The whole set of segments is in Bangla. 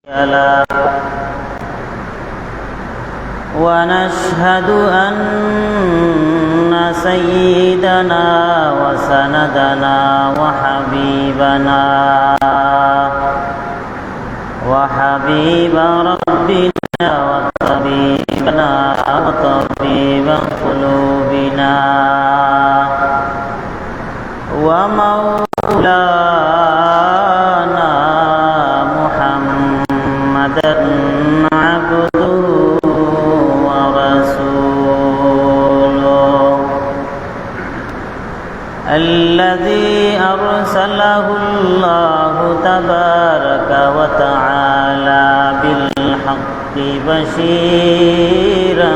له ونشهد أن سيدنا وسندنا وحبيب ربنا وطبيبنا وطبيب قلوبنا ومولانا محمدا عبده ورسوله الذي أرسله الله تبارك وتعالى بالحق بشيرا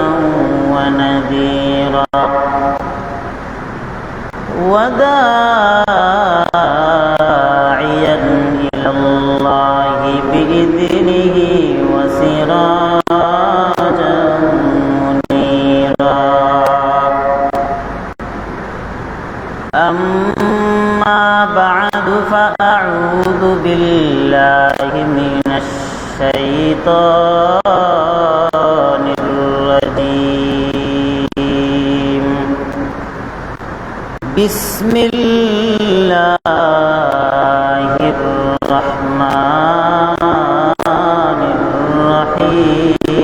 ونذيرا وداعيا إلى الله بإذنه وسراجا منيرا أما بعد فأعوذ بالله من الشيطان الرجيم بسم الله الرحمن الرحيم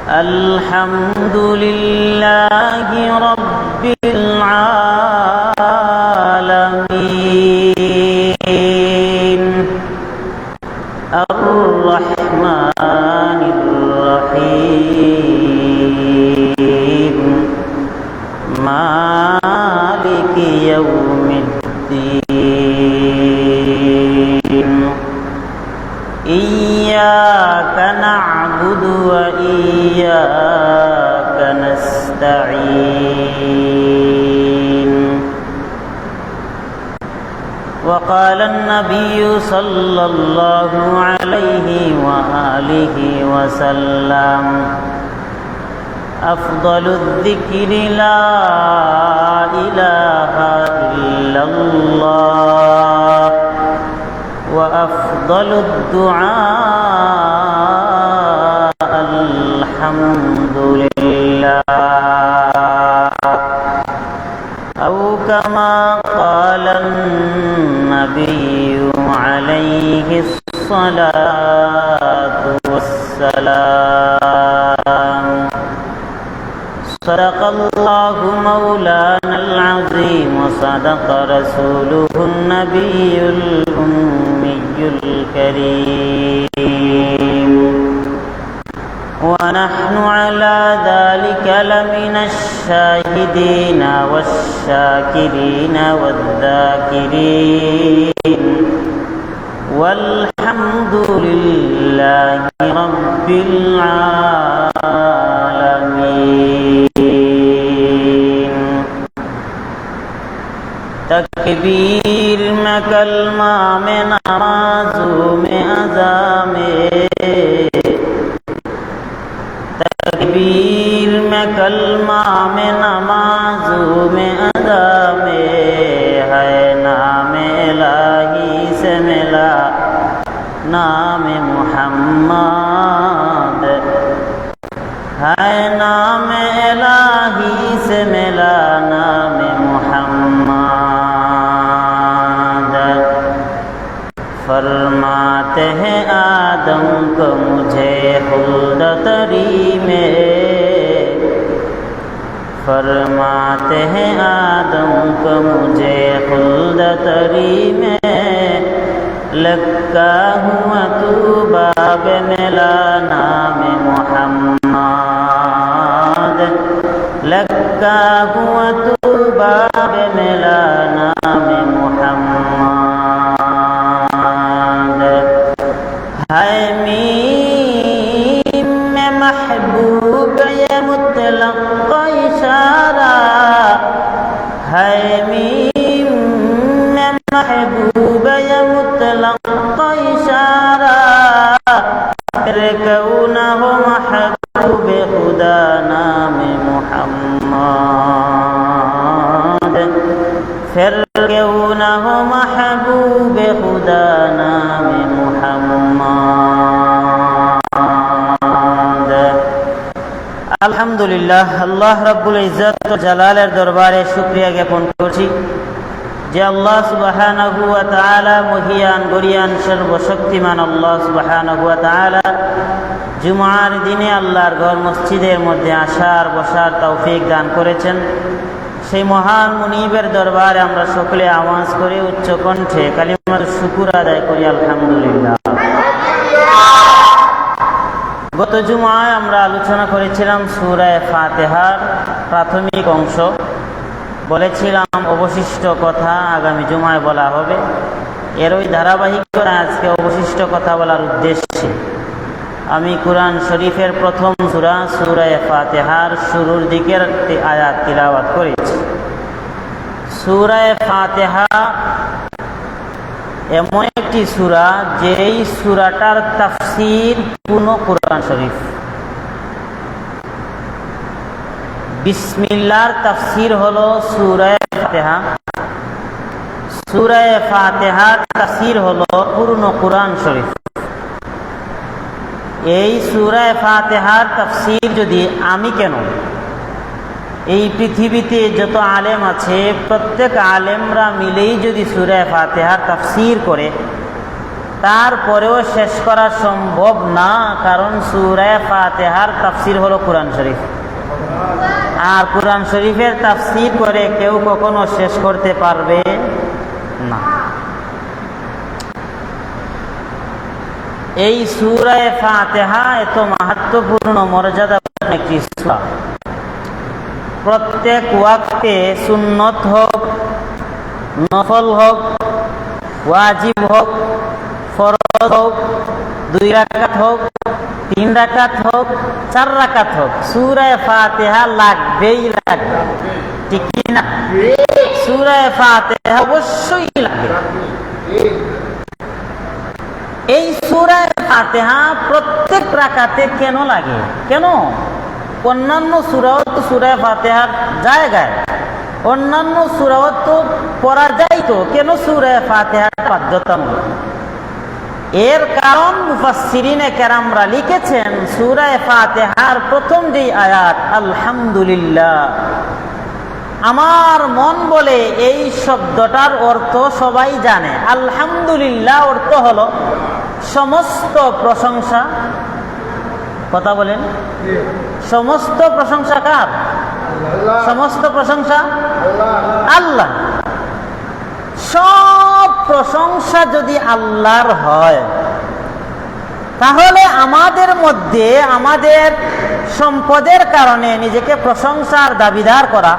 الحمد لله رب العالمين الرحمن الرحيم مالك يوم الدين إياك نعبد وإياك نستعين وقال النبي صلى الله عليه وآله وسلم أفضل الذكر لا إله إلا الله وأفضل الدعاء الحمد لله أو كما قال النبي عليه الصلاة والسلام صدق الله مولانا العظيم وصدق رسوله النبي الأمي الكريم ونحن على ذلك لمن الشاهدين والشاكرين والذاكرين والحمد لله رب العالمين تکبیر میں کلمہ میں نمازوں میں اذان میں تکبیر میں کلمہ میں نمازوں میں اذان میں ہے نام الہی سے ملا نام محمد ہے نام الہی سے ملا نام محمد فرماتے ہیں آدم کو مجھے خلد تری میں فرماتے ہیں آدم کو مجھے خلد تری میں لگا ہوا تو باب ملا نام محمد لگا ہوا تو باب ملا نام محمد ہے میم میں محبوب یہ مطلق اشارہ ہے میم میں محبوب یہ مطلق اشارہ پھر کون ہو محبوب خدا نام محمد پھر کیوں نہ ہو محبوب আলহামদুলিল্লাহ, আল্লাহ রাব্বুল ইজ্জত ও জালালের দরবারে শুকরিয়া জ্ঞাপন করছি যে আল্লাহ সুবহানাহু ওয়া তাআলা মহিয়ান গরিয়ান সর্বশক্তিমান আল্লাহ সুবহানাহু ওয়া তাআলা জুমার দিনে আল্লাহর ঘর মসজিদের মধ্যে আসার বসার তৌফিক দান করেছেন। সেই মহান মুনিবের দরবারে আমরা সকলে আওয়াজ করে উচ্চ কণ্ঠে কালিমার শুকর আদায় করি আলহামদুলিল্লাহ। গত জুমায় আমরা আলোচনা করেছিলাম সূরা ফাতিহার প্রাথমিক অংশ। বলেছিলাম অবশিষ্ট কথা আগামী জুমায় বলা হবে। এরই ধারাবাহিকতা আজকে অবশিষ্ট কথা বলার উদ্দেশ্যে আমি কুরআন শরীফের প্রথম সূরা সূরা ফাতিহার শুরুর দিকের একটি আয়াত তিলাওয়াত করেছি। সূরা ফাতিহা এমন একটি সূরা যেই সূরাটার তাফসীর পুরো কুরআন শরীফ। বিসমিল্লাহর তাফসীর হলো সূরা ফাতিহা। সূরা ফাতিহার তাফসীর হলো পুরো কুরআন শরীফ। এই সূরা ফাতিহার তাফসীর যদি আমি কেন, এই পৃথিবীতে যত আলেম আছে প্রত্যেক আলেমরা মিলেই যদি সূরা ফাতিহার তাফসীর করে তারপরেও শেষ করা সম্ভব না, কারণ সূরা ফাতিহার তাফসীর হলো কুরআন শরীফ। আর কুরআন শরীফের তাফসীর করে কেউ কখনো শেষ করতে পারবে না। এই সূরা ফাতিহা এত মাহাত্ম্যপূর্ণ মর্যাদাপূর্ণ একটি সূরা। প্রত্যেক ওয়াক্তে সুন্নত হোক, নফল হোক, ওয়াজিব হোক, ফরজ হোক, 2 রাকাত হোক, 3 রাকাত হোক, 4 রাকাত হোক, সূরা ফাতিহা লাগবেই লাগবে। ঠিক কি না? সূরা ফাতিহা অবশ্যই লাগবে। এই সূরা ফাতিহা প্রত্যেক রাকাতে কেন লাগে? কেন? অন্যান্য সূরাও তো সূরা ফাতিহার জায়গায়, অন্যান্য সূরাও তো পড়া যায়, তো কেন সূরা ফাতিহা বাধ্যতামূলক? এর কারণ মুফাসসিরিনে কেরামরা লিখেছেন, সূরা ফাতিহার প্রথম যে আয়াত আলহামদুলিল্লাহ, আমার মন বলে এই শব্দটার অর্থ সবাই জানে। আলহামদুলিল্লাহ অর্থ হলো সমস্ত প্রশংসা। কথা বলেন, সমস্ত প্রশংসা কার? সমস্ত প্রশংসা আল্লাহ। সব প্রশংসা যদি আল্লাহর হয়, তাহলে আমাদের মধ্যে আমাদের সম্পদের কারণে নিজেকে প্রশংসার দাবিদার করা,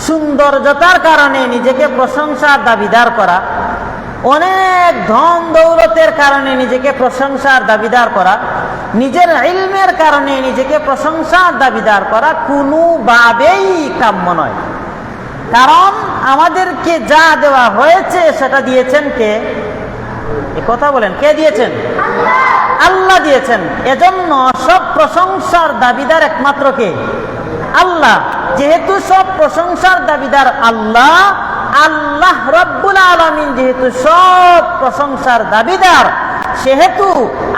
সৌন্দর্যতার কারণে নিজেকে প্রশংসার দাবিদার করা, অনেক ধন দৌলতের কারণে নিজেকে প্রশংসার দাবিদার করা, নিজের ইলমের কারণে নিজেকে প্রশংসার দাবিদার করা কোনোভাবেই কাম্য নয়। কারণ আমাদেরকে যা দেওয়া হয়েছে সেটা দিয়েছেন কে? এ কথা বলেন, কে দিয়েছেন? আল্লাহ দিয়েছেন। এজন্য সব প্রশংসার দাবিদার একমাত্র কে? আল্লাহ। যেহেতু সব প্রশংসার দাবিদার আল্লাহ, আল্লাহ রাব্বুল আলামিন যেহেতু সব প্রশংসার দাবিদার, সেহেতু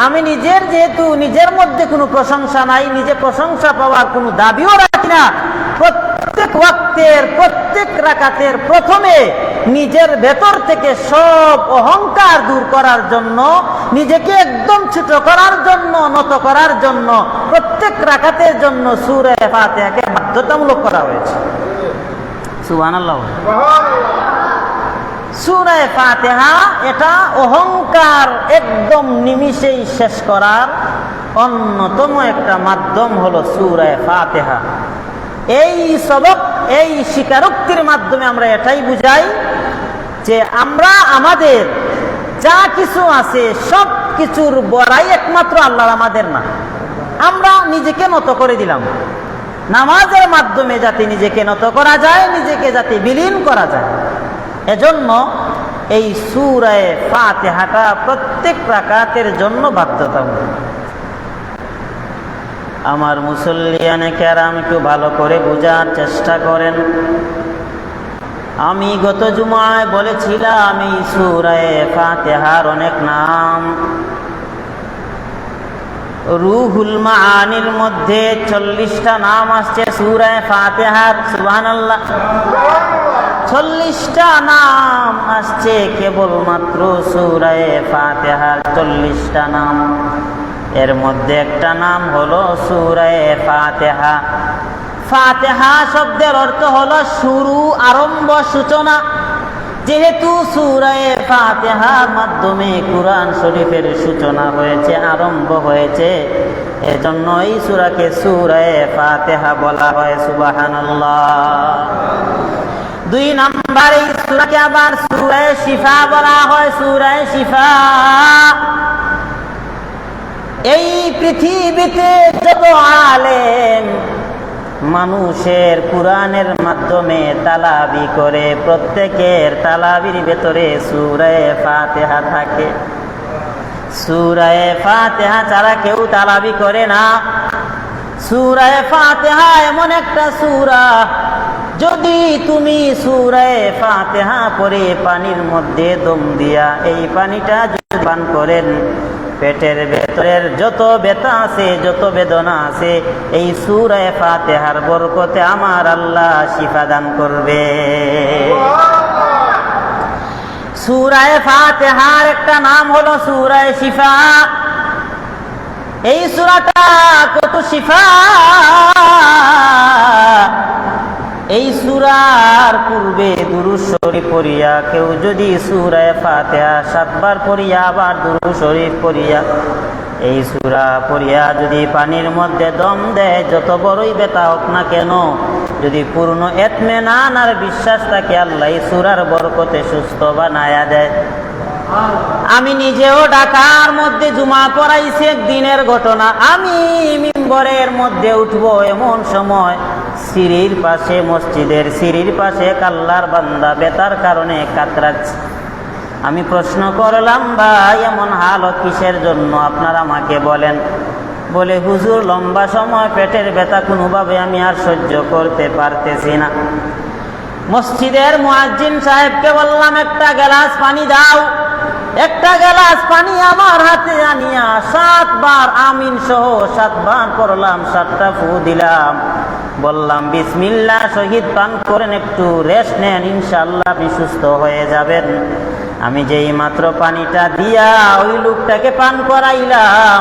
আমি যেহেতু নিজের মধ্যে কোনো প্রশংসা নাই, নিজে প্রশংসা পাওয়ার কোনো দাবিও রাখি না, প্রত্যেক ওয়াক্তের প্রত্যেক রাকাতের প্রথমে নিজের ভেতর থেকে সব অহংকার দূর করার জন্য, নিজেকে একদম ছোট করার জন্য, নত করার জন্য প্রত্যেক রাকাতের জন্য সূরা ফাতিহাকে বাধ্যতামূলক করা হয়েছে। সুবহানাল্লাহ। সূরা ফাতিহা এটা অহংকার একদম নিমিষেই শেষ করার অন্যতম একটা মাধ্যম হলো সূরা ফাতিহা। এই সবক, এই স্বীকারোক্তির মাধ্যমে আমরা এটাই বুঝাই যে আমরা আমাদের যা কিছু আছে সব কিছুর বড়াই একমাত্র আল্লাহর, আমাদের না। আমরা নিজেকে নত করে দিলাম। নামাজের মাধ্যমে যাতে নিজেকে নত করা যায়, নিজেকে যাতে বিলীন করা যায়, এজন্য এই সূরা ফাতিহাটা প্রত্যেক রাকাতের জন্য বাধ্যতামূলক। আমার মুসল্লিয়ানে কেরাম একটু ভালো করে বোঝার চেষ্টা করেন। আমি গত জুমায় বলেছিলাম এই সূরা ফাতিহার অনেক নাম। রুহুল মাআনির মধ্যে 40টা নাম আসছে সূরা ফাতিহার। সুবহানাল্লাহ। 40টা নাম আসছে কেবলমাত্র সূরা ফাতিহার, 40টা নাম। এর মধ্যে একটা নাম হলো সূরা ফাতিহা। ফাতিহা শব্দের অর্থ হলো শুরু, আরম্ভ, সূচনা। যেহেতু সূরা ফাতিহার মাধ্যমে কুরআন শরীফের সূচনা হয়েছে, আরম্ভ হয়েছে, এজন্য এই সূরাকে সূরা ফাতিহা বলা হয়। সুবহানাল্লাহ। 2 নম্বর, এই সূরাকে আবার সূরা শিফা বলা হয়। সূরা শিফা। এই পৃথিবীতে যত আলেম মানুষের কুরআনের মাধ্যমে তালাবি করে, প্রত্যেকের তালাবির ভেতরে সূরা ফাতিহা থাকে। সূরা ফাতিহা ছাড়া কেউ তালাবি করে না। সূরা ফাতিহা এমন একটা সূরা, যদি তুমি সূরা ফাতিহা পড়ে পানির মধ্যে দম দিয়া এই পানিটা যদি পান করেন, পেটের ভেতরের যত ব্যথা আছে, যত বেদনা আছে, এই সূরা ফাতিহার বরকতে আমার আল্লাহ শিফা দান করবে। সূরা ফাতিহার একটা নাম হলো সূরা শিফা। এই সূরাটা কত শিফা! এই সূরার পূর্বে দুরূদ শরীফ পড়িয়া কেউ যদি সূরা ফাতিহা 7 বার পড়িয়া আবার দুরূদ শরীফ পড়িয়া এই সূরা পড়িয়া যদি পানির মধ্যে দম দেয়, যত বড়ই ব্যথা হোক না কেন, যদি পূর্ণ ইতমিনান আর বিশ্বাস থাকে, আল্লাহ এই সূরার বরকতে সুস্থ বানায়া দেয়। আমি নিজেও ঢাকার মধ্যে জুমা পড়াইছি, একদিনের ঘটনা। আমি মিম্বরের মধ্যে উঠবো, এমন সময় সিঁড়ির পাশে, মসজিদের সিঁড়ির পাশে আল্লাহর বান্দা ব্যথার কারণে কাতরাচ্ছে। আমি প্রশ্ন করলাম, ভাই এমন হালত কিসের জন্য, আপনারা আমাকে বলেন। বলে, হুজুর লম্বা সময় পেটের ব্যথা কোনোভাবে আমি আর সহ্য করতে পারতেছি না। মসজিদের মুয়াজ্জিন সাহেবকে বললাম, একটা গ্লাস পানি দাও। একটা গ্লাস পানি আমার হাতে আনিয়া 7 বার আমিন সহ 7 বার পড়লাম, 7টা ফু দিলাম। বললাম, বিসমিল্লাহ শহীদ পান করেন, একটু রেস্ট নেন, ইনশাআল্লাহ আপনি সুস্থ হয়ে যাবেন। আমি যেই মাত্র পানিটা দিয়া ওই লোকটাকে পান করাইলাম,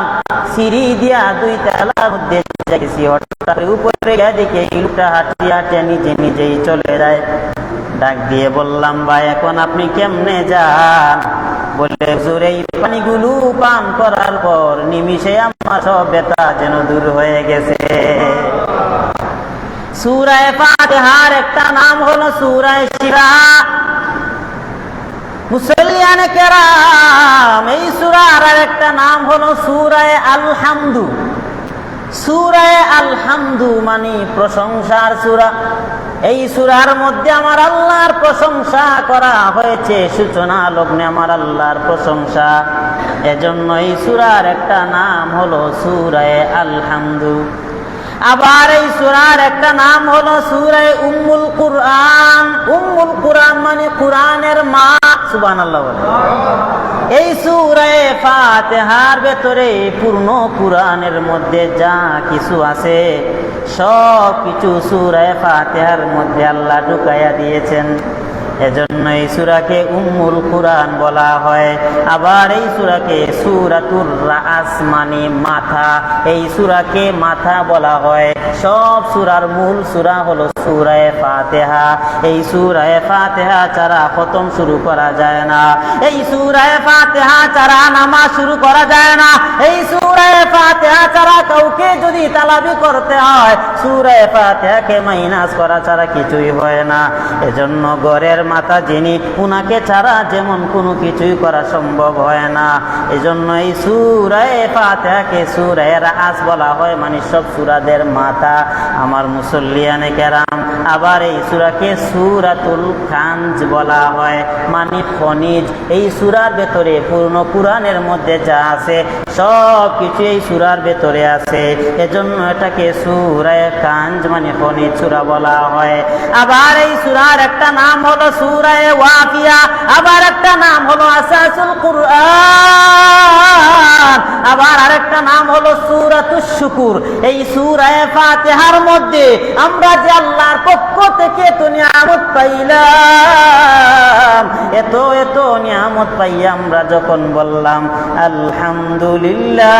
সিঁড়ি দিয়া 2 তলার মধ্যে যাইছি, হঠাৎ উপরে গিয়ে দেখি এই লোকটা হাঁটিয়ে হাঁটিয়ে নিজে নিজেই চলে যায়। ডাক দিয়ে বললাম, ভাই এখন আপনি কেমনে যান? বলে, হুজুর এই পানিগুলো পান করার পর নিমিষে আমার সব ব্যথা যেন দূর হয়ে গেছে। সূরা ফাতিহার একটা নাম হলো সূরা শিফা। মুসল্লিয়ানে কেরাম, এই সূরার আরেকটা নাম হলো সূরা আল-হামদু। সূরা আল-হামদু মানে প্রশংসার সূরা। এই সূরার মধ্যে আমার আল্লাহর প্রশংসা করা হয়েছে, সূচনা লগ্নে আমার আল্লাহর প্রশংসা। এজন্য এই সূরার একটা নাম হলো সূরা আল-হামদু। আবার এই সূরার একটা নাম হলো সূরা উম্মুল কুরআন। উম্মুল কুরআন মানে কুরআনের মা। সুবহানাল্লাহ। এই সূরা ফাতিহার ভেতরে পূর্ণ কুরআনের মধ্যে যা কিছু আছে সব কিছু সূরা ফাতিহার মধ্যে আল্লাহ ঢুকাইয়া দিয়েছেন। এজন্য এই সূরাকে উম্মুল কুরআন বলা হয়। আবার এই সূরাকে সূরাতুর রাস মানে মাথা, এই সূরাকে মাথা বলা হয়। সব সূরার মূল সূরা হলো সূরা ফাতিহা। এই সূরা ফাতিহা ছাড়া খতম শুরু করা যায় না। এই সূরা ফাতিহা ছাড়া নামাজ শুরু করা যায় না। এই সূরা ফাতিহা ছাড়া কাউকে যদি তালাবি করতে হয়, সূরা ফাতিহাকে মাইনাস করা ছাড়া কিছুই হয় না। এজন্য ঘরের মাতা যিনি, উনাকে ছাড়া যেমন কোনো কিছুই করা সম্ভব হয় না। এজন্য এই সূরা ফাতিহাকে সূরা রাস বলা হয়, মানে সব সূরাদের মাতা। আমার মুসল্লিয়ানে কেরাম, আবার এই সূরাকে সূরাতুল কানজ বলা হয়, মানে খনিজ। এই সূরার ভেতরে পূর্ণ কুরআনের মধ্যে যা আছে সব কিছু এই সূরার ভেতরে আছে। এজন্য এটাকে সূরা কানজ মানে খনিজ সূরা বলা হয়। আবার এই সূরার একটা নাম হলো সূরা ওয়াকিয়া, আবার একটা নাম হলো আসাসুল কুরআন, আবার আরেকটা নাম হলো সূরাতুশ শুকুর। এই সূরা ফাতিহার মধ্যে আমরা যে আল্লাহর পক্ষ থেকে এত নিয়ামত পাইলাম, এত এত নিয়ামত পাইয়া আমরা যখন বললাম আলহামদুলিল্লাহ,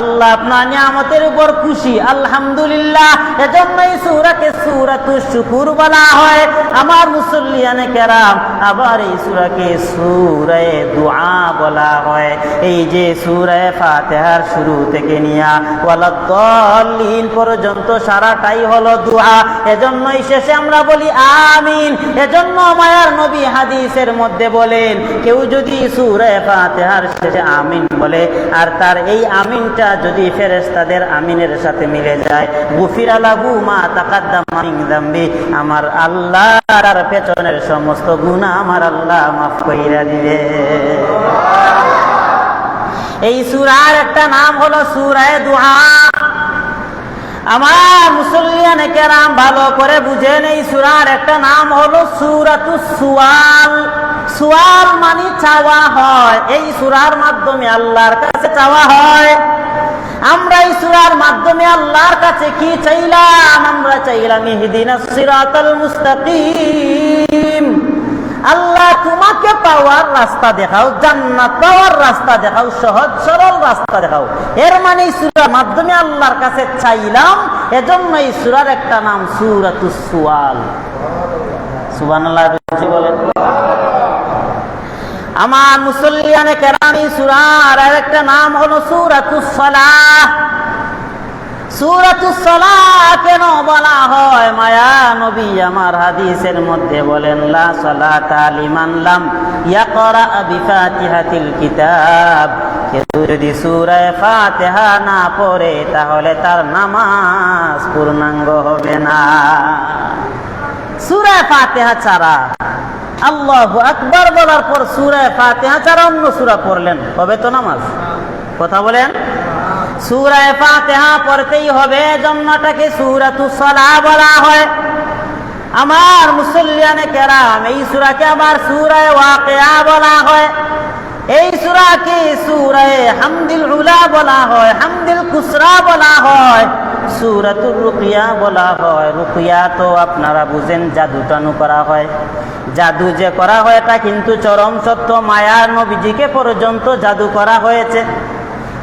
আল্লাহ আপনার নিয়ামতের উপর খুশি, আলহামদুলিল্লাহ, এজন্য এই সূরাকে সূরাতুশ শুকুর বলা হয়। আমার মুসল্লিয়ানে কেরাম, আবার এই সূরাকে সূরা দুআ বলা হয়। এই যে সূরা ফাতিহার শুরু থেকে নিয়া ওয়ালাদ-দাল্লিন পর্যন্ত সারাটাই হলো দুআ। এজন্যই শেষে আমরা বলি আমিন। এজন্য মায়ার নবী হাদিসের মধ্যে বলেন, কেউ যদি সূরা ফাতিহার শেষে আমিন বলে আর তার এই আমিনটা যদি ফেরেশতাদের আমিনের সাথে মিলে যায়, গুফিরা লাহু মা তাকাদ্দামা মিন যামবি, আমার আল্লাহ তার পেছনের সমস্ত গুনাহ আমার আল্লাহ মাফ কইরা দিবে। এই সূরার একটা নাম হলো সূরা দুআ। আমার মুসল্লিয়ানে কেরাম ভালো করে বুঝেন, এই সূরার একটা নাম হলো সূরাতুস সুয়াল। সুয়াল মানে চাওয়া হয়। এই সূরার মাধ্যমে আল্লাহর কাছে চাওয়া হয়। আমরা এই সূরার মাধ্যমে আল্লাহর কাছে কি চাইলাম? আমরা চাইলাম ইহদিনাস সিরাতাল মুস্তাকিম, আল্লাহ তোমাকে পাওয়ার রাস্তা দেখাও, জান্নাত পাওয়ার রাস্তা দেখাও, সহজ সরল রাস্তা দেখাও। এর মানে এই সূরার মাধ্যমে আল্লাহর কাছে চাইলাম, এজন্য এই সূরার একটা নাম সূরাতুস সুয়াল। সুবহানাল্লাহ বলেন। আমার মুসল্লিয়ানে কেরাম, এই সূরার আরেকটা নাম হলো সূরাতুস সালাহ। সূরাতুস সালাহ কেন বলা হয়? মায়া নবী আমার হাদিসের মধ্যে বলেন, লা সালাতা লিমান লাম ইয়াকরা বিফাতিহাতিল কিতাব, কেউ যদি সূরা ফাতিহা না পড়ে তাহলে তার নামাজ পূর্ণাঙ্গ হবে না। সূরা ফাতিহা ছাড়া, আল্লাহু আকবার বলার পর সূরা ফাতিহা ছাড়া অন্য সূরা পড়লেন, হবে তো নামাজ? কথা বলেন। সূরা ফাতিহা পড়তেই হবে, জন্যটাকে সূরাতুস সালাহ বলা হয়। আমার মুসল্লিয়ানে কেরাম, এই সূরাকে আবার সূরা ওয়াকিয়া বলা হয়। এই সূরাকে সূরা হামদুল উলা বলা হয়, হামদুল কুসরা বলা হয়, সূরাতুর রুকিয়া বলা হয়। রুকিয়া তো আপনারা বুঝেন, জাদু টানু করা হয়। জাদু যে করা হয় এটা কিন্তু চরম সত্য। মায়ার নবীজিকে পর্যন্ত জাদু করা হয়েছে।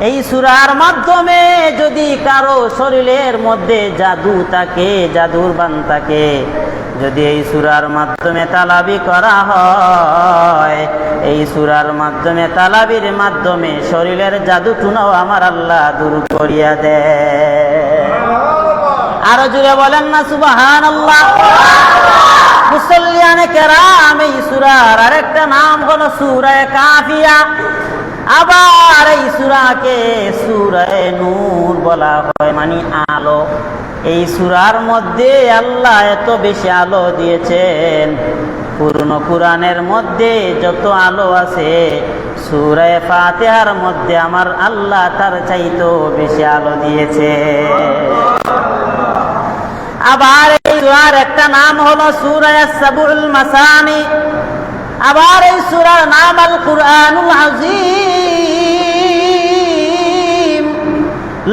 এই সূরার মাধ্যমে যদি কারো শরীরের মধ্যে জাদু থাকে, জাদুর বান থাকে, যদি এই সূরার মাধ্যমে তালাবি করা হয়, এই সূরার মাধ্যমে তালাবির মাধ্যমে শরীরের জাদু টুনাও আমার আল্লাহ দূর করিয়া দেয়। আরো জুড়ে বলেন না সুবহানাল্লাহ। মুসল্লিয়ানে কেরাম, এই সূরার আরেকটা নাম হলো সূরা কাফিয়া। আবার এই সূরাকে সূরা নূর বলা হয়, মানে আলো। এই সূরার মধ্যে আল্লাহ এত বেশি আলো দিয়েছেন, পূর্ণ কুরআনের মধ্যে যত আলো আছে সূরা ফাতিহার মধ্যে আমার আল্লাহ তার চাইতেও বেশি আলো দিয়েছে। আবার এই সূরার একটা নাম হলো সূরা আস-সাবউল মাসানি। আবার এই সূরার নাম আল কুরআনুল আযীম।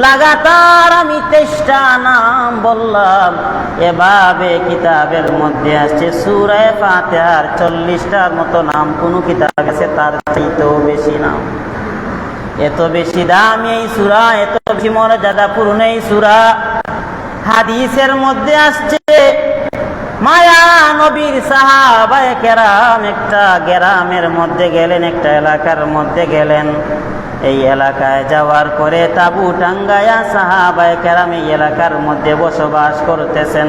লাগাতার আমি 23টা নাম বললাম, এভাবে কিতাবের মধ্যে আসছে সূরা ফাতিহার 40টার মতো নাম। কোন কিতাব আছে তার চাইতেও বেশি নাম। এত বেশি দামি এই সূরা, এত বেশি মর্যাদাপূর্ণ এই সূরা। হাদিসের মধ্যে আসছে, মায়া নবীর সাহাবায়ে কেরাম একটা গ্রামের মধ্যে গেলেন, একটা এলাকার মধ্যে গেলেন। এই এলাকায় যাওয়ার পরে তাবু টাঙ্গায়া সাহাবায়ে কেরাম এই এলাকার মধ্যে বসবাস করতেছেন।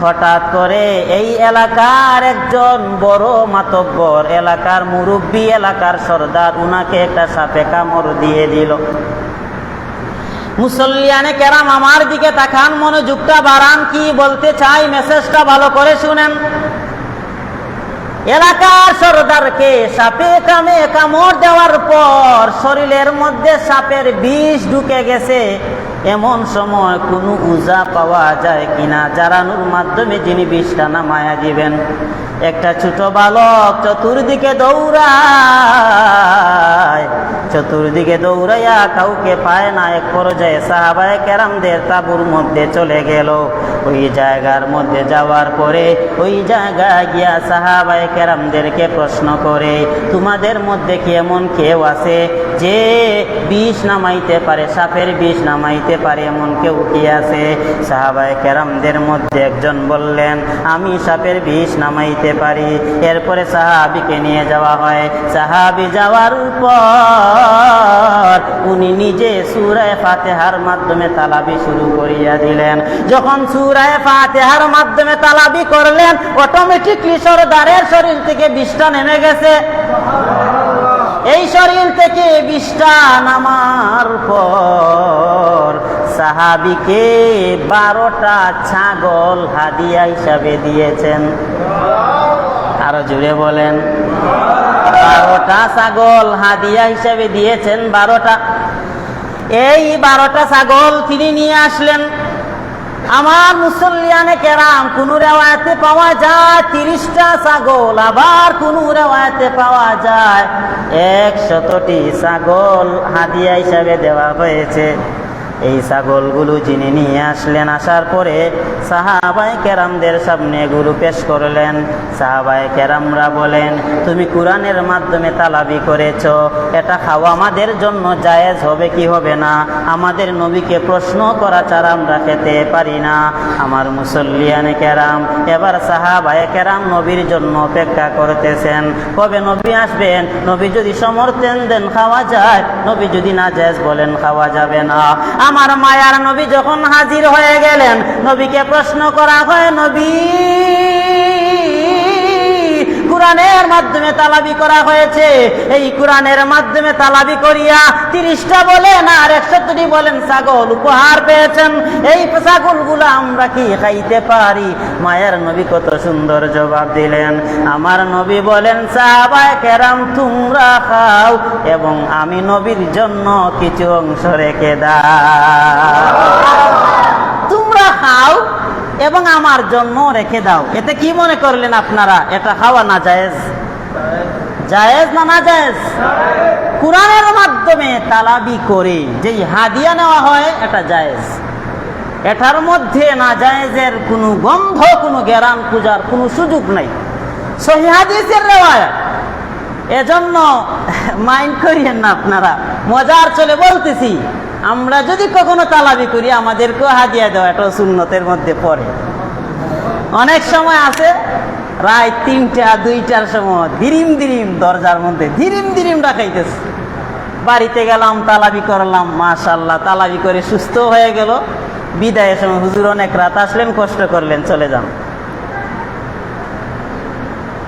হঠাৎ করে এই এলাকার একজন বড় মাতব্বর, এলাকার মুরব্বী, এলাকার সর্দার, উনাকে একটা সাপে কামড় দিয়ে দিল। মুসল্লিয়ানে কেরাম আমার দিকে তাকান, মনোযোগটা বাড়ান, কি বলতে চাই মেসেজটা ভালো করে শুনেন। এলাকার সর্দারকে সাপে কামড় দেওয়ার পর শরীরের মধ্যে সাপের বিষ ঢুকে গেছে। এমন সময় কোনো উজা পাওয়া যায় কিনা জারানোর মাধ্যমে যিনি বিষটা নামায়া দিবেন। একটা ছোট বালক চতুর্দিকে দৌড়ায়, চতুর্দিকে দৌড়াইয়া কাউকে পায় না। এক পর্যায়ে সাহাবায়ে কেরামদের তাঁবুর মধ্যে চলে গেল। ওই জায়গার মধ্যে যাওয়ার পরে ওই জায়গায় গিয়া সাহাবায়ে কেরামদেরকে প্রশ্ন করে, তোমাদের মধ্যে কি এমন কেউ আছে যে বিষ নামাইতে পারে, সাপের বিষ নামাইতে পারে, এমন কেউ কি আছে? সাহাবায়ে কেরামদের মধ্যে একজন বললেন, আমি সাপের বিষ নামাইতে পারি। এরপরে সাহাবীকে নিয়ে যাওয়া হয়। সাহাবী যাওয়ার পর উনি নিজে সূরা ফাতিহার মাধ্যমে তালাবি শুরু করিয়া দিলেন। যখন সূরা ফাতিহার মাধ্যমে তালাবি করলেন, অটোমেটিকলি সরদারের শরীর থেকে বিষটা নেমে গেছে। এই শরীর থেকে বিষটা নামার পর সাহাবীকে 12টা ছাগল হাদিয়া হিসাবে দিয়েছেন। আরো জুড়ে বলেন, 12টা ছাগল হাদিয়া হিসাবে দিয়েছেন। 12টা, এই 12টা ছাগল তিনি নিয়ে আসলেন। আমার মুসল্লিয়ানে কেরাম, কোন রেওয়ায়েতে পাওয়া যায় 30টা ছাগল, আবার কোন রেওয়ায়েতে পাওয়া যায় 100টি ছাগল হাদিয়া হিসাবে দেওয়া হয়েছে। এই ছাগলগুলো যিনি নিয়ে আসলেন, আসার পরে সাহাবায়ে কেরামদের সামনে এগুলো পেশ করলেন। সাহাবায়ে কেরামরা বলেন, তুমি কোরআনের মাধ্যমে তালাবি করেছো, এটা খাওয়া আমাদের জন্য জায়েজ হবে কি হবে না? আমাদের নবীকে প্রশ্ন করা ছাড়া আমরা খেতে পারি না। আমার মুসল্লিয়ানে কেরাম, এবার সাহাবায়ে কেরাম নবীর জন্য অপেক্ষা করতেছেন, কবে নবী আসবেন। নবী যদি সমর্থন দেন খাওয়া যায়, নবী যদি না জায়েজ বলেন খাওয়া যাবে না। আমার মায়ার নবী যখন হাজির হয়ে গেলেন, নবীকে প্রশ্ন করা হয়, নবী কোরআনের মাধ্যমে তালাবি করা হয়েছে, এই কোরআনের মাধ্যমে তালাবি করিয়া 30টা বলেন আর 100টি বলেন ছাগল উপহার পেয়েছেন, এই ছাগলগুলো আমরা কি খাইতে পারি? মায়ের নবী কত সুন্দর জবাব দিলেন। আমার নবী বলেন, সাহাবায়ে কেরাম তোমরা খাও এবং আমি নবীর জন্য কিছু অংশ রেখে দাও। তোমরা খাও এবং আমার জন্য রেখে দাও। এতে কি মনে করলেন আপনারা? এটা খাওয়া না জায়েজ? জায়েজ না না জায়েজ? কোরআনের মাধ্যমে তালাবি করে যেই হাদিয়া নেওয়া হয় এটা জায়েজ। এটার মধ্যে না জায়েজের কোনো গন্ধ, কোনো গ্যারান পূজার কোনো সুযোগ নাই। সহিহ হাদিসের রিওয়ায়াত, এজন্য মাইন্ড করিয়েন না আপনারা, মজার চলে বলতেছি। আমরা যদি কখনো তালাবি করি, আমাদেরকেও হাদিয়া দেওয়া এটা সুন্নতের মধ্যে পড়ে। অনেক সময় আছে রাত 3টা 2টার সময় দিরিম দিরিম দরজার মধ্যে দিরিম দিরিম রাখাইতেছে। বাড়িতে গেলাম, তালাবি করলাম, মাশাআল্লাহ তালাবি করে সুস্থ হয়ে গেল। বিদায়ের সময় হুজুর অনেক রাত আসলেন, কষ্ট করলেন, চলে যান।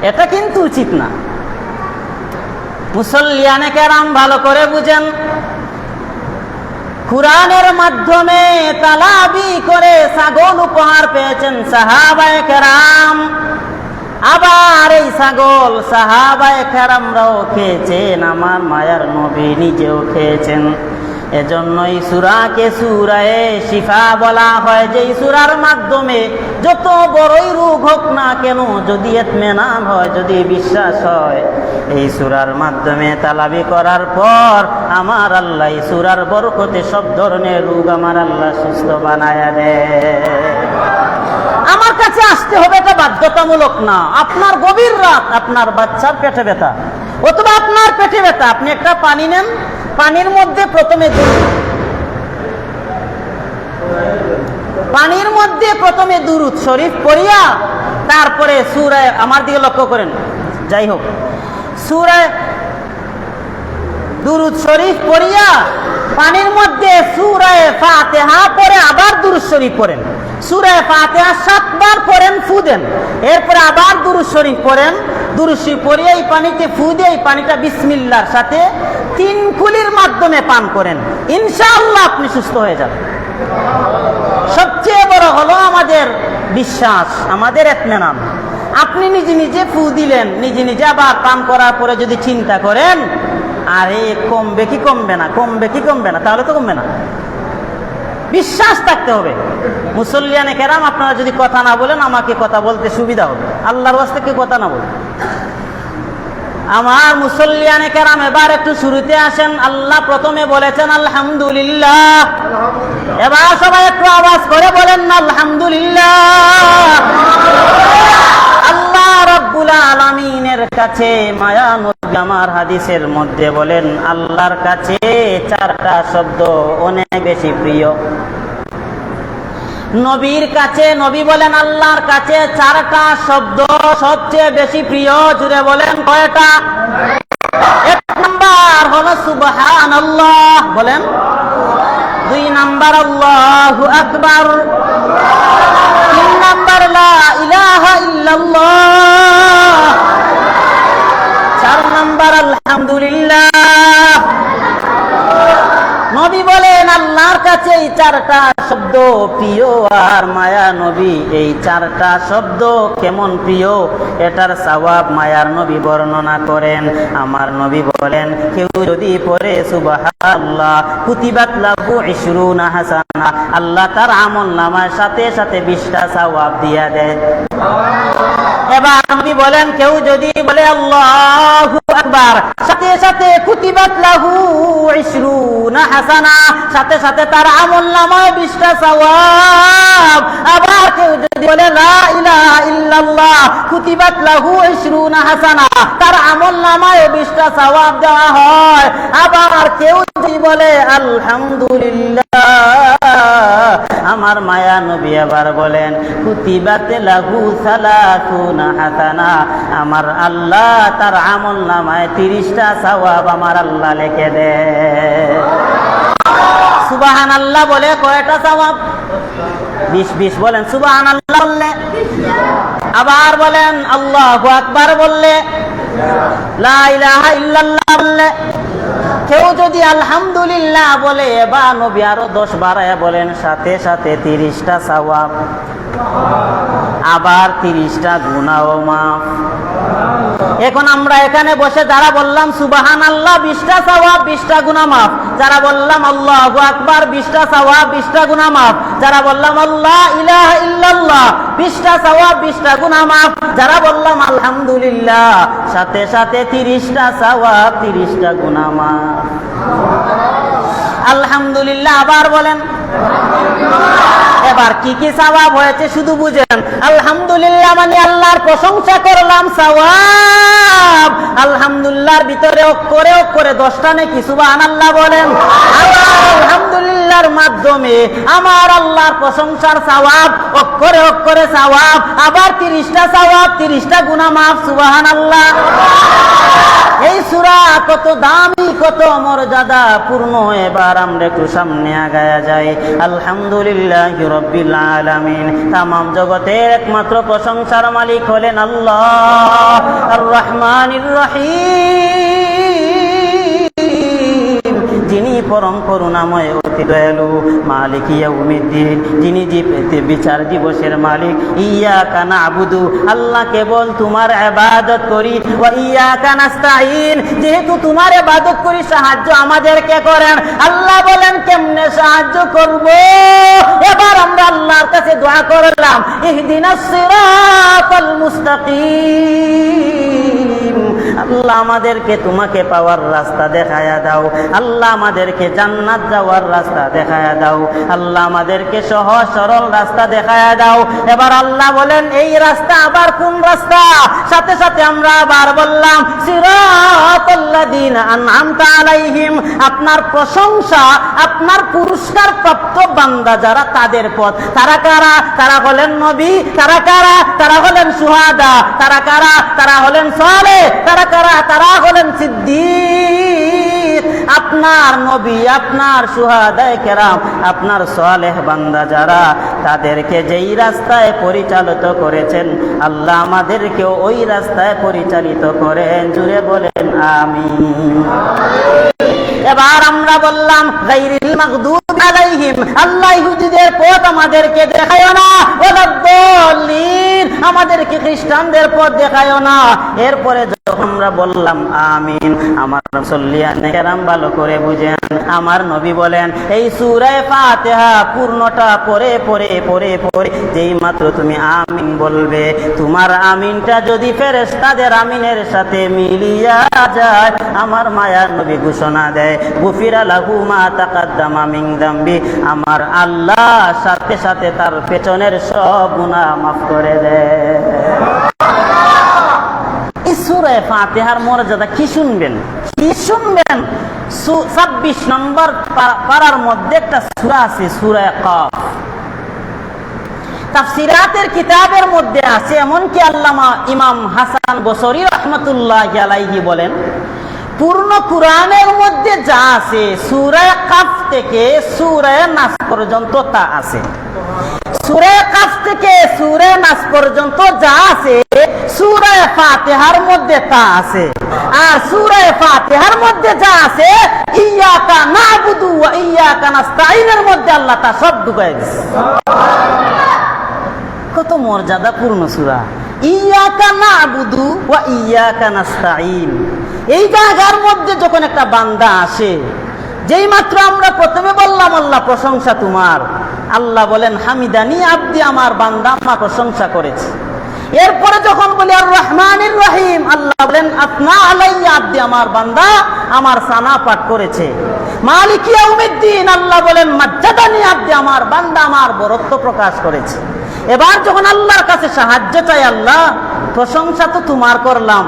এটা কিন্তু উচিত না। মুসল্লিয়ানে কেরাম ভালো করে বুঝেন, কুরআনের মাধ্যমে তালাবি করে ছাগল উপহার পেয়েছেন সাহাবায়ে কেরাম। আবার এই ছাগল সাহাবায়ে কেরামরাও খেয়েছেন, আমার মায়ার নবী নিজেও খেয়েছেন। এজন্যই সূরাকে সূরায়ে শিফা বলা হয়, যে সূরার মাধ্যমে যত বড়ই রোগ হোক না কেন, যদি ইতমিনান হয়, যদি বিশ্বাস হয়, এই সূরার মাধ্যমে তালাবি করার পর আমার আল্লাহ এই সূরার বরকতে সব ধরনের রোগ আমার আল্লাহ সুস্থ বানায়া দেয়। আমার কাছে আসতে হবে এটা বাধ্যতামূলক না। আপনার গভীর রাত, আপনার বাচ্চার পেটে ব্যথা অথবা আপনার পেটে ব্যথা, আপনি একটা পানি নেন, পানির মধ্যে প্রথমে দুরূদ শরীফ পড়িয়া তারপরে সূরা, আমার দিকে লক্ষ্য করেন, যাই হোক, সূরা দুরূদ শরীফ পড়িয়া পানির মধ্যে সূরা ফাতিহা পড়ে আবার দুরূদ শরীফ পড়েন। সূরা ফাতিহা 7 বার পড়েন, ফু দেন, এরপরে আবার দুরূদ শরীফ পড়েন। দুরূদ শরীফ পড়ে এই পানিতে ফু দিয়ে এই পানিটা বিসমিল্লাহর সাথে 3 কুলির মাধ্যমে পান করেন, ইনশাআল্লাহ আপনি সুস্থ হয়ে যাবেন। সবচেয়ে বড় হলো আমাদের বিশ্বাস, আমাদের ইতমিনান। আপনি নিজে নিজে ফু দিলেন, নিজে নিজে আবার পান করার পরে যদি চিন্তা করেন, আরে কমবে কি কমবে না, কমবে কি কমবে না, তাহলে তো কমবে না। বিশ্বাস থাকতে হবে। মুসল্লিয়ানে কেরাম, আপনারা যদি কথা না বলেন আমাকে কথা বলতে সুবিধা হবে, আল্লাহর ওয়াস্তে কি কথা না বলেন। আমার মুসল্লিয়ানে কেরাম, এবার একটু শুরুতে আসেন। আল্লাহ প্রথমে বলেছেন আলহামদুলিল্লাহ। এবার সবাই একটু আওয়াজ করে বলেন না আলহামদুলিল্লাহ। আল্লাহ রাব্বুল আলামিনের কাছে মায়া নবী আমার হাদিসের মধ্যে বলেন আল্লাহর কাছে চারটা শব্দ অনেক বেশি প্রিয়। নবীর কাছে, নবী বলেন আল্লাহর কাছে চারটা শব্দ সবচেয়ে বেশি প্রিয়। জুড়ে বলেন কয়টা? এক নাম্বার হলো সুবহানাল্লাহ, বলেন। দুই নাম্বার আল্লাহু আকবার। তিন নাম্বার লা ইলাহা ইল্লাল্লাহ। চার নাম্বার আলহামদুলিল্লাহ। নবী বলেন আল্লাহর কাছে এই চারটা শব্দ প্রিয়। আর মায়া নবী এই চারটা শব্দ কেমন প্রিয়, এটার সওয়াব মায়ার নবী বর্ণনা করেন। আমার নবী বলেন কেউ যদি পড়ে সুবহানাল্লাহ কুতিবাত লাহু 20 হাসানা, আল্লাহ তার আমলনামার সাথে সাথে 20টা সওয়াব দিয়া দেয়। এবার নবী বলেন কেউ যদি বলে আল্লাহু আকবার, সাথে সাথে কুতিবাত লাহু 20 হাসানা, সাথে সাথে তার আমলনামায় 20টা সওয়াব। আবার কেউ যদি বলে লা ইলাহা ইল্লাল্লাহ কুতিবাত লাহু 20 হাসানা, তার আমলনামায় 20টা সওয়াব দেওয়া হয়। আবার কেউ যদি বলে আলহামদুলিল্লাহ, আমার মায়া নবী আবার বলেন কুতিবাত লাহু 30 হাসানা, আমার আল্লাহ তার আমলনামায় 30টা সওয়াব আমার আল্লাহ লিখে দেয়। সুবহানাল্লাহ বলে কয়টা সওয়াব? 20 বলেন সুবহানাল্লাহ বললে। আবার বলেন আল্লাহু আকবার বললে, লা ইলাহা ইল্লাল্লাহ বললে। কেউ যদি আলহামদুলিল্লাহ বলে বা নবী আরো 10 বাড়ায় বলেন, সাথে সাথে 30টা সওয়াব, আবার 30টা গুনাহ মাফ। এখন আমরা এখানে বসে যারা বললাম সুবহানাল্লাহ 20টা সওয়াব 20টা গুনাহ মাফ, যারা বললাম আল্লাহু আকবার 20টা সওয়াব 20টা গুনাহ মাফ, যারা বললাম আল্লাহ ইলাহা ইল্লাল্লাহ 20টা সওয়াব 20টা গুনাহ মাফ, যারা বললাম আলহামদুলিল্লাহ সাথে সাথে 30টা সওয়াব 30টা গুনাহ মাফ। আলহামদুলিল্লাহ আবার বলেন। এবার কি কি সওয়াব হয়েছে শুধু বুঝেন। আলহামদুলিল্লাহ মানে আল্লাহর প্রশংসা করলাম, সওয়াব। আলহামদুলিল্লাহর ভিতরে অক্ষরে অক্ষরে 10টা নেকি, সুবহানাল্লাহ বলেন। আলহামদুলিল্লাহর মাধ্যমে আমার আল্লাহর প্রশংসার সওয়াব, অক্ষরে অক্ষরে সওয়াব, আবার 30টা সওয়াব 30টা গুনাহ মাফ, সুবহানাল্লাহ। এই সূরা কত দামি, কত মর্যাদা পূর্ণ। এবার আমরা একটু সামনে আগায়া যাই। আলহামদুলিল্লাহি রাব্বিল আলামিন, तमाम জগতের একমাত্র প্রশংসার মালিক হলেন আল্লাহ আর রহমানির রহিম, যিনি পরম করুণাময় অতি দয়ালু। মালিক ইয়াউমিদ্দিন, যিনি বিচার দিবসের মালিক। ইয়াকা না'বুদু, আল্লাহ কেবল তোমার ইবাদত করি। ওয়া ইয়াকা নাস্তাঈন, যেহেতু তোমার ইবাদত করি সাহায্য আমাদেরকে করেন। আল্লাহ বলেন কেমনে সাহায্য করব? এবার আমরা আল্লাহর কাছে দোয়া করলাম ইহদিনাস সিরাতাল মুস্তাকিম, আল্লাহ আমাদেরকে তোমাকে পাওয়ার রাস্তা দেখায়া দাও। আল্লাহ আমাদেরকে জান্নাত যাওয়ার রাস্তা দেখায়া দাও। আল্লাহ আমাদেরকে সহজ সরল রাস্তা দেখায়া দাও। এবার আল্লাহ বলেন এই রাস্তা আবার কোন রাস্তা? সাথে সাথে আমরা আবার বললাম সিরাতাল্লাযীনা আন'আমতা আলাইহিম, আপনার প্রশংসা, আপনার পুরস্কার প্রাপ্ত বান্দা যারা, তাদের পথ। তারা কারা? তারা হলেন নবী। তারা কারা? তারা হলেন শুহাদা। তারা কারা? তারা হলেন সালেহ। তারা কারা? তারা হলেন সিদ্দিক। আপনার নবী, আপনার শুহাদায়ে কেরাম, আপনার সালেহ বান্দা যারা, তাদেরকে যেই রাস্তায় পরিচালিত করেছেন আল্লাহ আমাদেরকেও ওই রাস্তায় পরিচালিত করেন। জুড়ে বলেন আমিন। এবার আমরা বললাম গায়রিল মাগদুবি আলাইহিম, আল্লাহ ইহুদিদের পথ আমাদেরকে দেখায়ও না, ওয়ালাদ-দাল্লিন আমাদেরকে খ্রিস্টানদের পথ দেখায়ও না। এরপরে যখন আমরা বললাম আমিন, আমার মুসল্লিয়ানে কেরাম ভালো করে বুঝেন, আমার নবী বলেন এই সূরা ফাতিহা পূর্ণটা পড়ে পড়ে পড়ে পড়ে যেই মাত্র তুমি আমিন বলবে, তোমার আমিনটা যদি ফেরেশতাদের আমিনের সাথে মিলিয়া যায়, আমার মায়ার নবী ঘোষণা দেয় গুফিরা লাহু মা তাকাদ্দামা মিন যামবি, আমার আল্লাহ সাথে সাথে তার পেছনের সব গুনাহ মাফ করে দেয়। এই সূরা ফাতিহার মর্যাদা কি শুনবেন, কি শুনবেন। 26 নম্বর পারার মধ্যে একটা সূরা আছে, সূরা কাফ। তাফসিরাতের কিতাবের মধ্যে আছে, এমনকি আল্লামা ইমাম হাসান বসরি রাহমাতুল্লাহি আলাইহি বলেন পূর্ণ কুরআনের মধ্যে যা আছে সূরা কাফ থেকে সূরা নাস পর্যন্ত তা আছে। সূরা কাফ থেকে সূরা নাস পর্যন্ত যা আছে সূরা ফাতিহার মধ্যে তা আছে। আর সূরা ফাতিহার মধ্যে যা আছে ইয়্যাকা না'বুদু ওয়া ইয়্যাকা নাস্তাঈনের মধ্যে আল্লাহ তা সব ঢুকায় দিয়েছে। কত মর্যাদাপূর্ণ সূরা, ইয়্যাকা না'বুদু ওয়া ইয়্যাকা নাস্তাঈন। এই জায়গার মধ্যে যখন একটা বান্দা আসে, যেই মাত্র আমরা প্রথমে বললাম আল্লাহ প্রশংসা তোমার, আল্লাহ বলেন হামিদানি আব্দি, আমার বান্দা আমার প্রশংসা করেছে। এরপরে যখন বলি আর রহমানির রহিম, আল্লাহ বলেন আতনা আলাইয়া আব্দি, আমার বান্দা আমার সানা পাঠ করেছে। মালিক ইয়াউমিদ্দিন, আল্লাহ বলেন মাজ্জাদানি আব্দি, আমার বান্দা আমার বরত্ব প্রকাশ করেছে। এবার যখন আল্লাহর কাছে সাহায্য চাই, আল্লাহ প্রশংসা তো তোমার করলাম,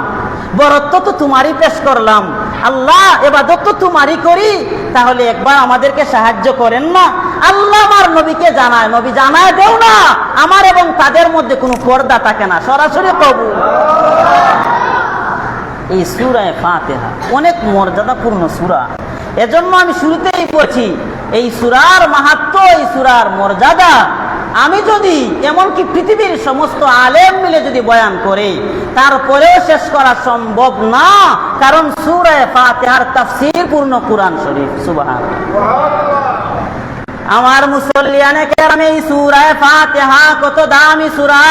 বরত্ব তো তোমারই পেশ করলাম, আল্লাহ ইবাদত তো তোমারই করি, তাহলে একবার আমাদেরকে সাহায্য করেন না। আল্লাহ আমার নবীকে জানায়, নবী জানায় দেও না আমার এবং তাদের মধ্যে কোনো পর্দা থাকে না, সরাসরি কবুল। এই সূরা ফাতিহা অনেক মর্যাদাপূর্ণ সূরা, এজন্য আমি শুরুতেই বলছি এই সূরার মাহাত্ম্য, এই সূরার মর্যাদা আমি যদি এমনকি পৃথিবীর সমস্ত আলেম মিলে যদি বয়ান করে তারপরেও শেষ করা সম্ভব না, কারণ সূরা ফাতিহার তাফসীর পূর্ণ কুরআন শরীফ। সুবহানাল্লাহ। আমার মুসল্লিয়ানে কেরাম, এই সূরা ফাতিহা কত দামি সূরা।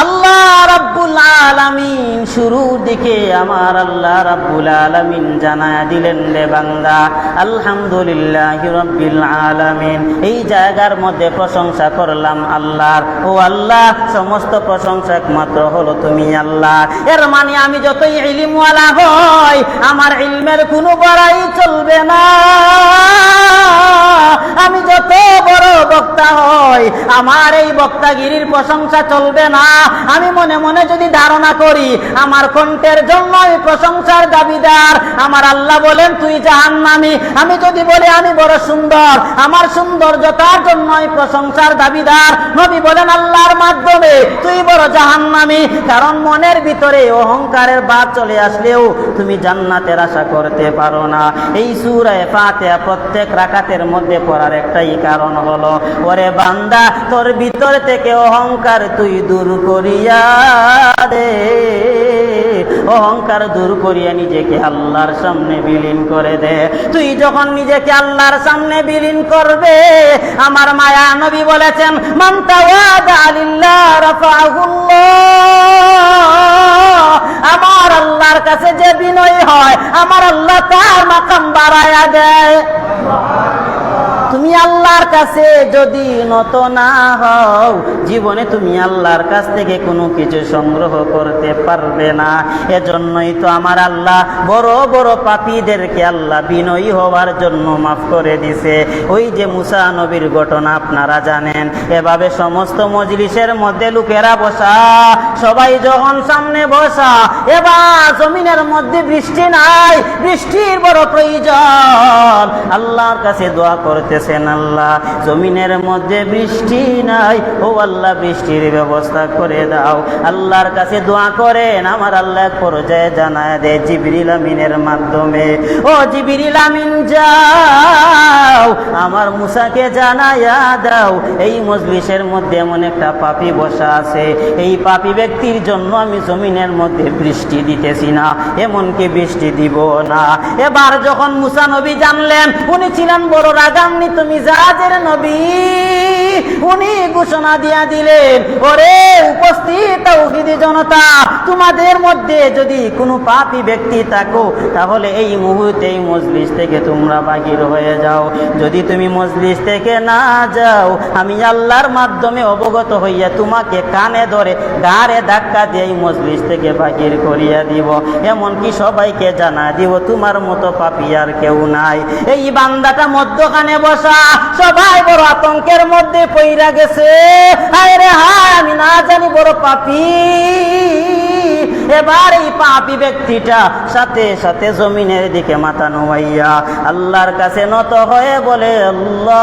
আল্লাহ রাব্বুল আলামিন শুরুর দিকে আমার আল্লাহ রাব্বুল আলামিন জানায়া দিলেন, রে বান্দা আলহামদুলিল্লাহি রাব্বিল আলামিন। এই জায়গার মধ্যে প্রশংসা করলাম আল্লাহর। ও আল্লাহ, সমস্ত প্রশংসা একমাত্র হলো তুমি আল্লাহ। এর মানে আমি যতই ইলমওয়ালা হই, আমার ইলমের কোনো বড়াই চলবে না। আমি যত বড় বক্তা হই, আমার এই বক্তাগিরির প্রশংসা চলবে না। আমি মনে মনে যদি ধারণা করি আমার কণ্ঠের জন্য আমি প্রশংসার দাবিদার, আমার আল্লাহ বলেন তুই জাহান্নামী। আমি যদি বলি আমি বড় সুন্দর, আমার সৌন্দর্যতার জন্য আমি প্রশংসার দাবিদার, নবী বলেন আল্লাহর মাধ্যমে তুই বড় জাহান্নামী। কারণ মনের ভিতরে অহংকারের ভাব চলে আসলেও তুমি জান্নাতের আশা করতে পারো না। এই সূরা ফাতিহা প্রত্যেক রাকাতের মধ্যে পড়ার একটাই কারণ হলো, ওরে বান্দা তোর ভিতর থেকে অহংকার তুই দূর করিয়া দে, অহংকার দূর করিয়া নিজেকে আল্লাহর সামনে বিলীন করে দে। তুই যখন নিজেকে আল্লাহর সামনে বিলীন করবে, আমার মায়া নবী বলেছেন মান তাওয়াদা লিল্লাহ রাফাহুল্লাহ, আমার আল্লাহর কাছে যে বিনয়ী হয় আমার আল্লাহ তার মাকাম বাড়ায়া দেয়। তুমি আল্লাহর কাছে যদি নত না হও, জীবনে তুমি আল্লাহর কাছ থেকে কোনো কিছু সংগ্রহ করতে পারবে না। এজন্যই তো আমার আল্লাহ বড় বড় পাপীদেরকে আল্লাহ বিনয়ী হওয়ার জন্য মাফ করে দিছে। ওই যে মুসা নবীর ঘটনা আপনারা জানেন, এভাবে সমস্ত মজলিসের মধ্যে লোকেরা বসা, সবাই যখন সামনে বসা, এবার জমিনের মধ্যে বৃষ্টি নাই, বৃষ্টির বড় প্রয়োজন, আল্লাহর কাছে দোয়া করতেছেন, আল্লাহ আল্লাহ জমিনের মধ্যে বৃষ্টি নাই, ও আল্লাহ বৃষ্টির ব্যবস্থা করে দাও। আল্লাহর কাছে দোয়া করেন, আমার আল্লাহ এক পর্যায়ে জানায় দেয় জিবরিল আমিনের মাধ্যমে, ও জিবরিল আমিন যাও আমার মুসাকে জানায়া দাও এই মজলিসের মধ্যে এমন একটা পাপী বসা আছে, এই পাপী ব্যক্তির জন্য আমি জমিনের মধ্যে বৃষ্টি দিতেছি না, এমনকি বৃষ্টি দিব না। এবার যখন মুসা নবী জানলেন উনি ছিলেন বড় রাগান্বিত মিজাজের নবী, উনি ঘোষণা দিয়া দিলেন, ওরে উপস্থিত তাওহীদি জনতা, তোমাদের মধ্যে যদি কোনো পাপী ব্যক্তি থাকো তাহলে এই মুহূর্তে এই মজলিস থেকে তোমরা বাহির হয়ে যাও। যদি তুমি মজলিস থেকে না যাও আমি আল্লাহর মাধ্যমে অবগত হইয়া তোমাকে কানে ধরে গাড়ে ধাক্কা দিয়ে এই মজলিস থেকে বাহির করিয়া দিব, এমনকি সবাইকে জানা দিব তোমার মতো পাপী আর কেউ নাই। এই বান্দাটা মধ্যখানে বসা, সবাই বড় আতঙ্কের মধ্যে পইরা গেছে, হায় রে হায় আমি না জানি বড় পাপী। এবার এই পাপী ব্যক্তিটা সাথে সাথে জমিনের দিকে মাথা নোয়াইয়া আল্লাহর কাছে নত হয়ে বলে, আল্লাহ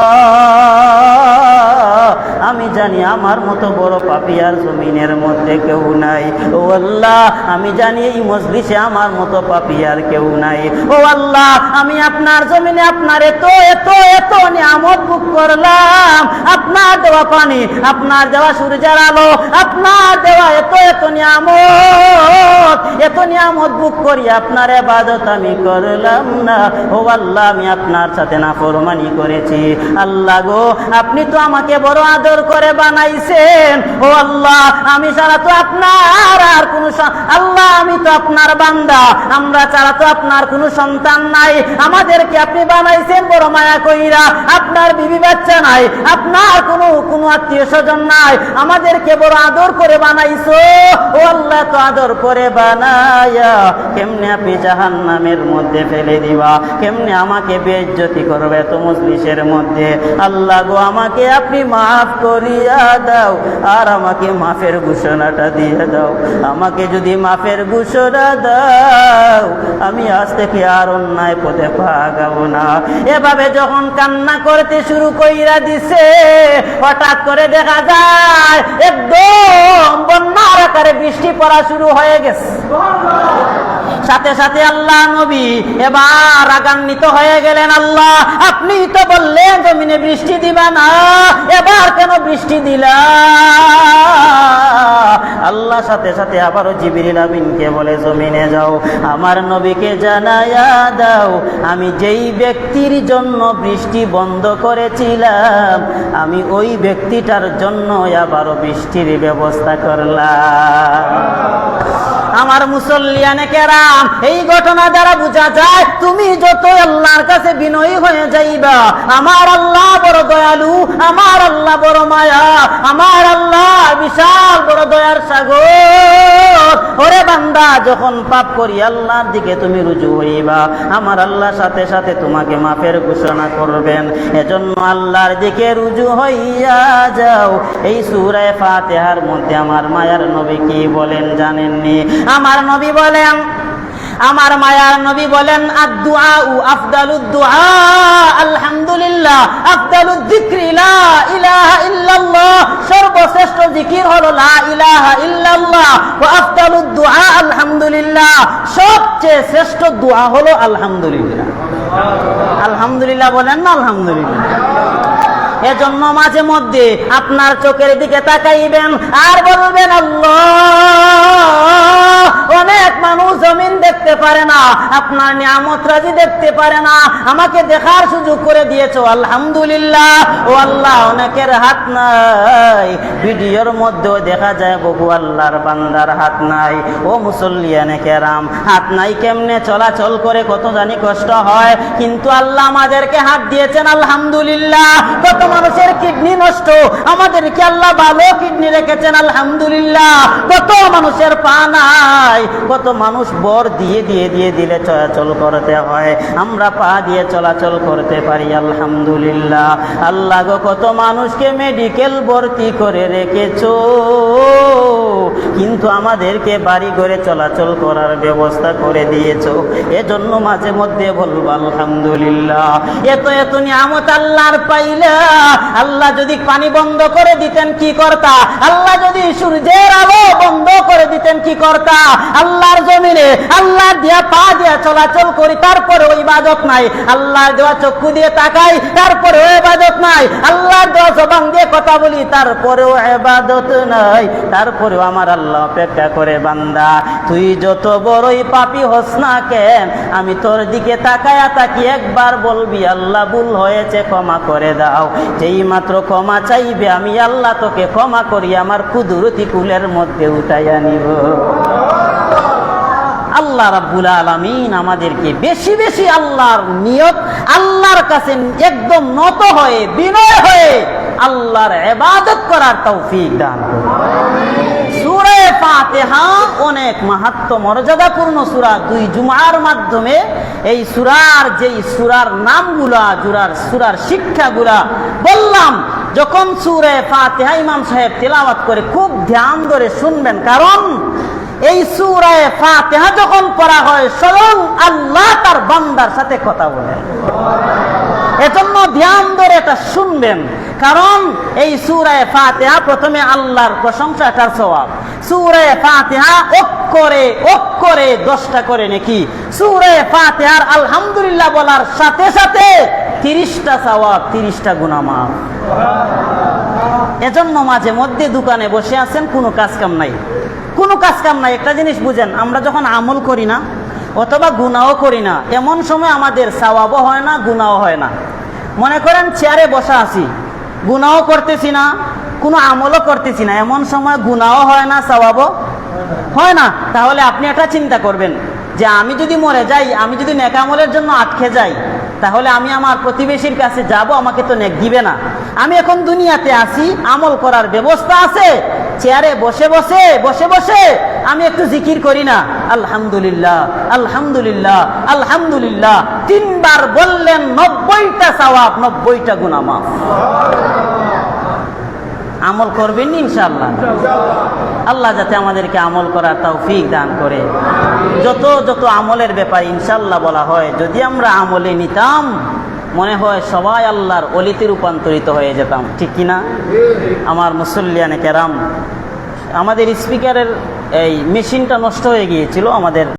আমি জানি আমার মতো বড় পাপী আর জমিনের মধ্যে কেউ নাই, ও আল্লাহ আমি জানি এই মজলিসে আমার মতো পাপী আর কেউ নাই, ও আল্লাহ আমি আপনার জমিনে আপনার এত এত এত নিয়ামত ভোগ করলাম, আপনার দেওয়া পানি, আপনার দেওয়া সূর্যের আলো, আপনার দেওয়া এত এত নিয়ামত, এত নিয়ামত ভোগ করি আপনার ইবাদত আমি করলাম না, ও আল্লাহ আমি আপনার সাথে নাফরমানি করেছি। আল্লাহ গো আপনি তো আমাকে বড় আদর করে বানাইছেন, ও আল্লাহ আমি ছাড়া তো আপনার আর কোনো আল্লাহ আমি তো আপনার বান্দা, আমরা ছাড়া তো আপনার কোনো সন্তান নাই, আমাদেরকে আপনি বানাইছেন বড় মায়া কইরা, আপনার বিবি বাচ্চা নাই, আপনার কোনো আত্মীয় স্বজন নাই, আমাদেরকে বড় আদর করে বানাইছো, ও আল্লাহ তো আদর করে বানায়া কেমনে আপনি জাহান্নামের মধ্যে ফেলে দিবা, কেমনে আমাকে বেইজ্জতি করবে তো মজলিসের মধ্যে। আল্লাহ গো আমাকে আপনি মাফ করিয়া দাও আর আমাকে মাফের ঘোষণাটা দিয়ে দাও, আমাকে যদি মাফের ঘোষণা দাও আমি আজ থেকে আর অন্যায় পথে পা গাবো না। এভাবে যখন কান্না করতে শুরু কইরা দিছে হঠাৎ করে দেখা যায় একদম বন্যার আকারে বৃষ্টি পড়া শুরু হয়ে গেছে। সাথে সাথে আল্লাহ নবী এবার রাগান্বিত হয়ে গেলেন, আল্লাহ আপনি তো বললেন জমিনে বৃষ্টি দিবা না, এবার কেন বৃষ্টি দিলা? আল্লাহ সাথে সাথে আবারও জিবরিল আমিনকে বলে জমিনে যাও আমার নবীকে জানায়া দাও আমি যেই ব্যক্তির জন্য বৃষ্টি বন্ধ করেছিলাম আমি ওই ব্যক্তিটার জন্য আবারও বৃষ্টির ব্যবস্থা করলাম। আমার মুসল্লিয়ানে কেরাম এই ঘটনা দ্বারা বোঝা যায় তুমি যত আল্লাহর কাছে বিনয়ী হয়ে যাইবা আমার আল্লাহ বড় দয়ালু, আমার আল্লাহ বড় মায়া, আমার আল্লাহ বিশাল বড় দয়ার সাগর। ওরে বান্দা যখন পাপ করি আল্লাহর দিকে তুমি রুজু হইবা আমার আল্লাহ সাথে সাথে তোমাকে মাফের ঘোষণা করবেন। এজন্য আল্লাহর দিকে রুজু হইয়া যাও। এই সূরা ফাতিহার মধ্যে আমার মায়ার নবী কি বলেন জানেননি? আমার নবী বলেন, আমার মায়ার নবী বলেন আদ-দুআ আফদালুদ দুআ আলহামদুলিল্লাহ, আফদালুদ যিকরি লা ইলাহা ইল্লাল্লাহ, সর্বশ্রেষ্ঠ জিকির হলো লা ইলাহা ইল্লাল্লাহ, ওয়া আফদালুদ দুআ আলহামদুলিল্লাহ, সবচেয়ে শ্রেষ্ঠ দোয়া হলো আলহামদুলিল্লাহ। আলহামদুলিল্লাহ বলেন না আলহামদুলিল্লাহ। এজন্য মাঝে মধ্যে আপনার চোখের দিকে তাকাইবেন আর বলবেন আল্লাহ, অনেক মানুষ জমিন দেখতে পারে না, আপনার নিয়ামত রাজি দেখতে পারে না, আমাকে দেখার সুযোগ করে দিয়েছো আলহামদুলিল্লাহ। ও আল্লাহ অনেকের হাত নাই, ভিডিওর মধ্যেও দেখা যায় বহু আল্লাহর বান্দার হাত নাই। ও মুসল্লিয়ানে কেরাম হাত নাই কেমনে চলাচল করে কত জানি কষ্ট হয়, কিন্তু আল্লাহ আমাদেরকে হাত দিয়েছেন আলহামদুলিল্লাহ। কত মানুষের কিডনি নষ্ট, আমাদেরকে আল্লাহ ভালো কিডনি রেখেছেন আলহামদুলিল্লাহ। কত মানুষের পা নাই, কত মানুষ বর দিয়ে দিয়ে দিয়ে দিলে চলাচল করতে হয়, আমরা পা দিয়ে চলাচল করতে পারি আলহামদুলিল্লাহ। আল্লাহ গো কত মানুষকে মেডিকেল ভর্তি করে রেখেছো কিন্তু আমাদেরকে বাড়ি ঘরে চলাচল করার ব্যবস্থা করে দিয়েছো, এজন্য মাঝে মধ্যে বলবো আলহামদুলিল্লাহ। এত এত নিয়ামত আল্লাহর পাইলা, আল্লাহ যদি পানি বন্ধ করে দিতেন কি করতা? আল্লাহ যদি সূর্যের আলো বন্ধ করে দিতেন কি করতা? আল্লাহর জমিনে আল্লাহর দিয়া পা দিয়া চলাচল করি, তারপরে ওই ইবাদত নাই। আল্লাহর দেওয়া চক্ষু দিয়ে তাকাই, তারপরেও ইবাদত নাই। আল্লাহর দেওয়া জবান দিয়ে কথা বলি, তারপরেও ইবাদত নাই। তারপরেও আমার আল্লাহ অপেক্ষা করে, বান্দা তুই যত বড়ই পাপী হস না কেন, আমি তোর দিকে তাকায়া তাকি একবার বলবি আল্লাহ ভুল হয়েছে, ক্ষমা করে দাও। যেই মাত্র ক্ষমা চাইবে, আমি আল্লাহ তোকে ক্ষমা করি আমার কুদরতি কুলের মধ্যে উঠাইয়া নিব। আল্লাহ রাব্বুল আলামিন আমাদেরকে বেশি বেশি আল্লাহর নিয়ত, আল্লাহর কাছে একদম নত হয়ে বিনয় হয়ে আল্লাহর ইবাদত করার তৌফিক দান করুন। সূরা ফাতিহা অনেক মাহাত্ম্য মর্যাদাপূর্ণ সূরা। 2 জুমার মাধ্যমে এই সূরার নামগুলা, সূরার শিক্ষাগুলা বললাম। যখন সূরা ফাতিহা ইমাম সাহেব তেলাওয়াত করে খুব ধ্যান ধরে শুনবেন, কারণ এই সূরা ফাতিহা যখন পড়া হয় স্বয়ং আল্লাহ তার বান্দার সাথে কথা বলেন। এজন্য ধ্যান ধরে এটা শুনবেন, কারণ এই সূরা ফাতিহা প্রথমে আল্লাহর প্রশংসা, এটার সওয়াব। সূরা ফাতিহা অক্ষরে অক্ষরে 10টা করে নাকি। সূরা ফাতিহার আলহামদুলিল্লাহ বলার সাথে সাথে 30টা সওয়াব, 30টা গুনাহ মাফ। এজন্য মাঝে মধ্যে দোকানে বসে আছেন, কোনো কাজ কাম নাই, কোনো কাজ কাম নাই। একটা জিনিস বুঝেন, আমরা যখন আমল করি না অথবা গুনাহও করি না, এমন সময় আমাদের সওয়াবও হয় না, গুনাহও হয় না। মনে করেন চেয়ারে বসা আছি, গুনাহও করতেছি না, কোনো আমলও করতেছি না, এমন সময় গুনাহও হয় না, সওয়াবও হয় না। তাহলে আপনি একটা চিন্তা করবেন যে আমি যদি মরে যাই, আমি যদি নেক আমলের জন্য আটকে যাই, তাহলে আমি আমার প্রতিবেশীর কাছে যাব, আমাকে তো নেক দিবে না। আমি এখন দুনিয়াতে আছি, আমল করার ব্যবস্থা আছে, চেয়ারে বসে বসে বসে বসে আমি একটু জিকির করি না, আলহামদুলিল্লাহ আলহামদুলিল্লাহ আলহামদুলিল্লাহ 3 বার বললেন, 90টা সওয়াব, 90টা গুনাহ মাফ। আমল করবেন ইনশাআল্লাহ। আল্লাহ যাতে আমাদেরকে আমল করার তৌফিক দান করে। যত যত আমলের ব্যাপারে ইনশাআল্লাহ বলা হয়, যদি আমরা আমলে নিতাম, মনে হয় সবাই আল্লাহর ওলিতে রূপান্তরিত হয়ে যেতাম, ঠিক কিনা? আমার মুসল্লিয়ানে কেরাম, আমাদের স্পিকারের এই মেশিনটা নষ্ট হয়ে গিয়েছিল আমাদের